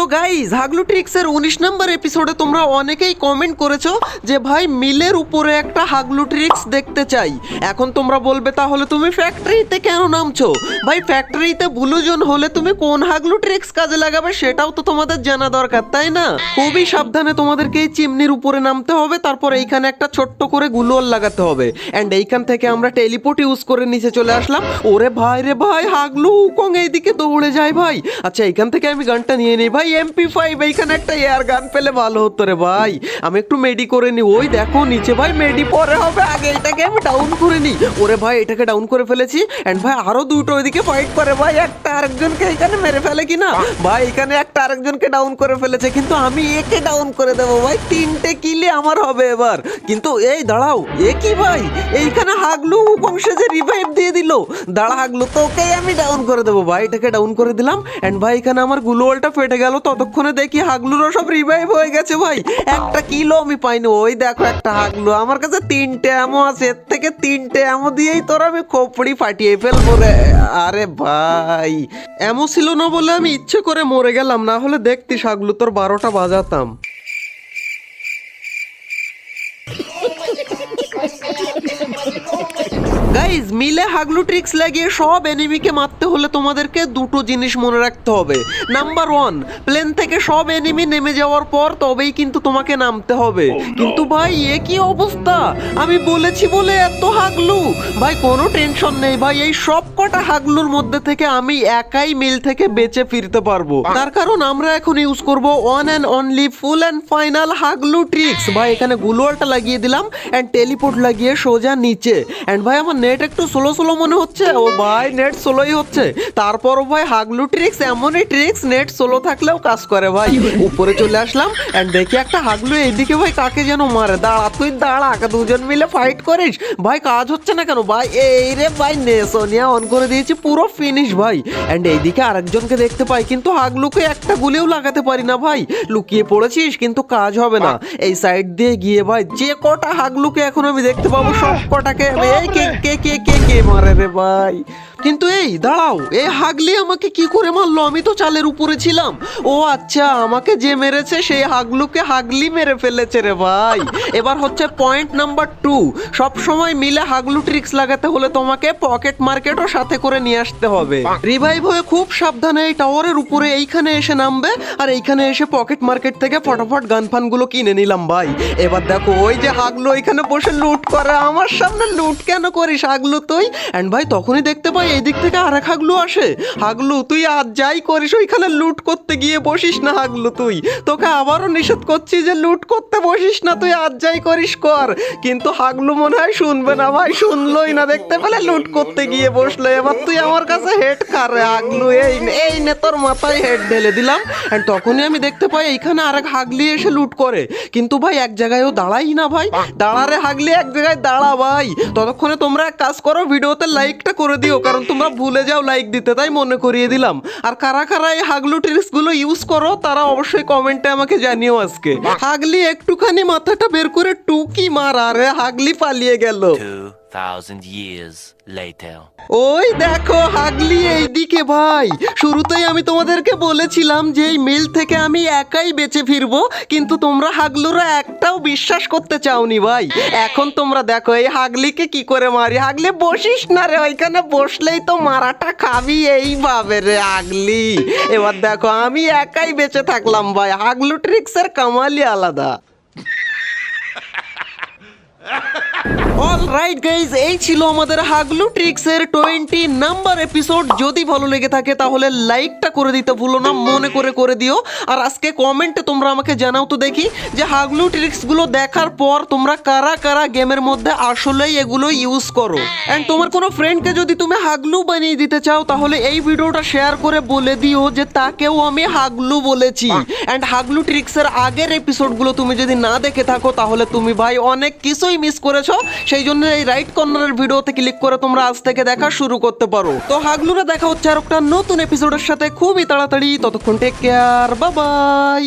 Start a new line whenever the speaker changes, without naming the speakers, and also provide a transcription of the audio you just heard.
তো গাইস হাগলু ট্রিক্সের 19 নম্বর এপিসোডে তোমরা অনেকেই কমেন্ট করেছো যে ভাই মিলের উপরে একটা হাগলু ট্রিক্স দেখতে চাই। এখন তোমরা বলবে তাহলে তুমি ফ্যাক্টরিতে কেন নামছো? ভাই ফ্যাক্টরিতে ব্লুজন হলে তুমি কোন হাগলু ট্রিক্স কাজে লাগাবে সেটাও তো তোমাদের জানা দরকার, তাই না? খুবই সাবধানে তোমাদেরকে এই চিমনির উপরে নামতে হবে, তারপর এইখানে একটা ছোট্ট করে গ্লুওয়াল লাগাতে হবে। এন্ড এইখান থেকে আমরা টেলিপোর্ট ইউজ করে নিচে চলে আসলাম। ওরে ভাই রে ভাই, হাগলু উকং এইদিকে দৌড়ে যায় ভাই। আচ্ছা এইখান থেকে আমি গানটা নিয়ে নিই ভাই, MP5। এইখানে একটা এয়ার গান পেলে ভালো হতো রে ভাই। আমি একটু মেডি করে নিই। ওই দেখো নিচে ভাই, মেডি পরে হবে, আগে এটাকে আমি ডাউন করে নিই। ওরে ভাই এটাকে ডাউন করে ফেলেছি। এন্ড ভাই আরো দুটো ওইদিকে ফাইট করে ভাই, একটা আরেকজনকে এখানে মেরে ফেলে কিনা ভাই। এখানে একটা আরেকজনকে ডাউন করে ফেলেছে, কিন্তু আমি একে ডাউন করে দেবো ভাই। 3টে কিলে আমার হবে এবার। কিন্তু এই দাঁড়াও, এ কি ভাই, এইখানে হাগলু বংশে যে রিভাইভ দিয়ে দিল। দাঁড়া হাগলু, তোকে আমি ডাউন করে দেবো ভাই। এটাকে ডাউন করে দিলাম। এন্ড ভাই এখানে আমার গ্লুওয়ালটা ফেটে গেল, ততক্ষণে দেখি হাগলুরও সব রিভাইভ হয়ে গেছে ভাই। একটা কিলো আমি পাইনি। ওই দেখো একটা হাগলু, আমার কাছে 3টে অ্যামো আছে, এর থেকে 3টে অ্যামো দিয়েই তোর আমি খোপড়ি ফাটিয়ে ফেলবো রে। আরে ভাই অ্যামো ছিল না বলে আমি ইচ্ছে করে মরে গেলাম, না হলে দেখতিস হাগলু তোর 12টা বাজাতাম। গাইজ মিলে হাগলু ট্রিক্স লাগিয়ে সব এনিমিকে মারতে হলে তোমাদেরকে দুটো জিনিস মনে রাখতে হবে। নাম্বার 1, প্লেন থেকে সব এনিমি নেমে যাওয়ার পর তবেই কিন্তু তোমাকে নামতে হবে। কিন্তু ভাই এ কি অবস্থা, আমি বলেছি বলে এত হাগলু। ভাই কোনো টেনশন নেই ভাই, এই সব কটা হাগলুর মধ্যে থেকে আমি একাই মিল থেকে বেঁচে ফিরতে পারবো। তার কারণ আমরা এখন ইউজ করব one and only full and final হাগলু ট্রিক্স। ভাই এখানে গ্লুওয়ালটা লাগিয়ে দিলাম এন্ড টেলিপোর্ট লাগিয়ে সোজা নিচে। এন্ড ভাই আমার নেট একটু স্লো মনে হচ্ছে। ও ভাই নেট স্লোই হচ্ছে, তারপরও ভাই হাগলু ট্রিক্স এমনই ট্রিক্স, নেট স্লো থাকলেও কাজ করে ভাই। উপরে চলে আসলাম এন্ড দেখি একটা হাগলু এইদিকে ভাই কাকে যেন মারে। দাঁড়া তুই দাঁড়া, দুজন মিলে ফাইট করিস ভাই। কাজ হচ্ছে না কেন ভাই? এই রে ভাই সোনিয়া অন করে দিয়েছি, পুরো ফিনিশ ভাই। এন্ড এইদিকে আরেকজনকে দেখতে পাই, কিন্তু হাগলুকে একটা গুলিও লাগাতে পারি না ভাই। লুকিয়ে পড়েছিস কিন্তু কাজ হবে না। এই সাইড দিয়ে গিয়ে ভাই যে কটা হাগলুকে এখন আমি দেখতে পাবো সব কটাকে এই কে কে কে কে কে মারে রে ভাই। কিন্তু এই দাঁড়াও, এই হাগলি আমাকে কি করে মারলো? আমি তো চালের উপরে ছিলাম। ও আচ্ছা, আমাকে যে মেরেছে সেই হাগলুকে হাগলি মেরে ফেলেছে রে ভাই। এবার হচ্ছে পয়েন্ট নাম্বার 2, সব সময় মিলে হাগলু ট্রিক্স লাগাতে হলে তোমাকে পকেট মার্কেটও সাথে করে নিয়ে আসতে হবে। রিভাইভ হয়ে খুব সাবধানে এই টাওয়ারের উপরে এইখানে এসে নামবে, আর এইখানে এসে পকেট মার্কেট থেকে ফটাফট গান ফান গুলো কিনে নিলাম ভাই। এবার দেখো ওই যে হাগলু এখানে বসে লুট করে, আমার সামনে লুট কেন করিস হাগলু তুই? এন্ড ভাই তখনই দেখতে পাই এই দিক থেকে আরেক হাগলু আসে। হাগলু তুই আজ যাই করিস ওইখানে লুট করতে গিয়ে বসিস না হাগলু। তুই তোকে আবারও নিষেধ করছি যে লুট করতে বসিস না, তুই আজ যাই করিস কর। কিন্তু হাগলু মনে হয় শুনবে না ভাই, শুনলোই না, দেখতে পেলে লুট করতে গিয়ে বসলো। এবার তুই আমার কাছে হেড খারে হাগলু, এই নে তোর মাথায় হেড ঢেলে দিলাম। এন্ড তখনই আমি দেখতে পাই এইখানে আরেক হাগলি এসে লুট করে, কিন্তু ভাই এক জায়গায়ও দাঁড়াই না ভাই। দাঁড়ারে হাগলি, এক জায়গায় দাঁড়া ভাই। ততক্ষণে তোমরা এক কাজ করো, ভিডিওতে লাইকটা করে দিও, কারণ তোমরা ভুলে যাও লাইক দিতে, তাই মনে করিয়ে দিলাম। আর কারা কারা এই হাগলু ট্রিক্স গুলো ইউজ করো তারা অবশ্যই কমেন্টে আমাকে জানিও আজকে। হাগলি একটুখানি মাথাটা বের করে টুকি মার, আরে হাগলি পালিয়ে গেল।
2000 years later.
ওই দেখো হাগলি এইদিকে ভাই। শুরুতেই আমি তোমাদেরকে বলেছিলাম যে এই মিল থেকে আমি একাই বেঁচে ফিরবো, কিন্তু তোমরা হাগলুরা একটাও বিশ্বাস করতে চাওনি ভাই। এখন তোমরা দেখো এই হাগলিকে কি করে মারি। হাগলি বসিস না রে, ওইখানে বসলেই তো মারাটা খাবি এইভাবে রে হাগলি। এবার দেখো আমি একাই বেঁচে থাকলাম ভাই। হাগলু ট্রিক্সের কামালই আলাদা। অলরাইট গাইজ, এই ছিল আমাদের হাগলু ট্রিক্সের 20 নাম্বার এপিসোড। যদি ভালো লেগে থাকে তাহলে লাইকটা করে দিতে ভুলো না, মনে করে দিও। আর আজকে কমেন্টে তোমরা আমাকে জানাও তো দেখি যে হাগলু ট্রিক্স গুলো দেখার পর তোমরা কারা কারা গেমের মধ্যে আসলেই এগুলো ইউজ করো। এন্ড তোমার কোনো ফ্রেন্ডকে যদি তুমি হাগলু বানিয়ে দিতে চাও তাহলে এই ভিডিওটা শেয়ার করে বলে দিও যে তাকেও আমি হাগলু বলেছি। এন্ড হাগলু ট্রিক্সের আগের এপিসোডগুলো তুমি যদি না দেখে থাকো তাহলে তুমি ভাই অনেক কিছুই মিস করেছো। সেই জন্য এই রাইট কর্নারের ভিডিওতে ক্লিক করে তোমরা আজ থেকে দেখা শুরু করতে পারো। তো হাগলুরা দেখা হচ্ছে আর একটা নতুন এপিসোডের সাথে খুবই তাড়াতাড়ি। ততক্ষণ টেক কেয়ার, বাই বাই।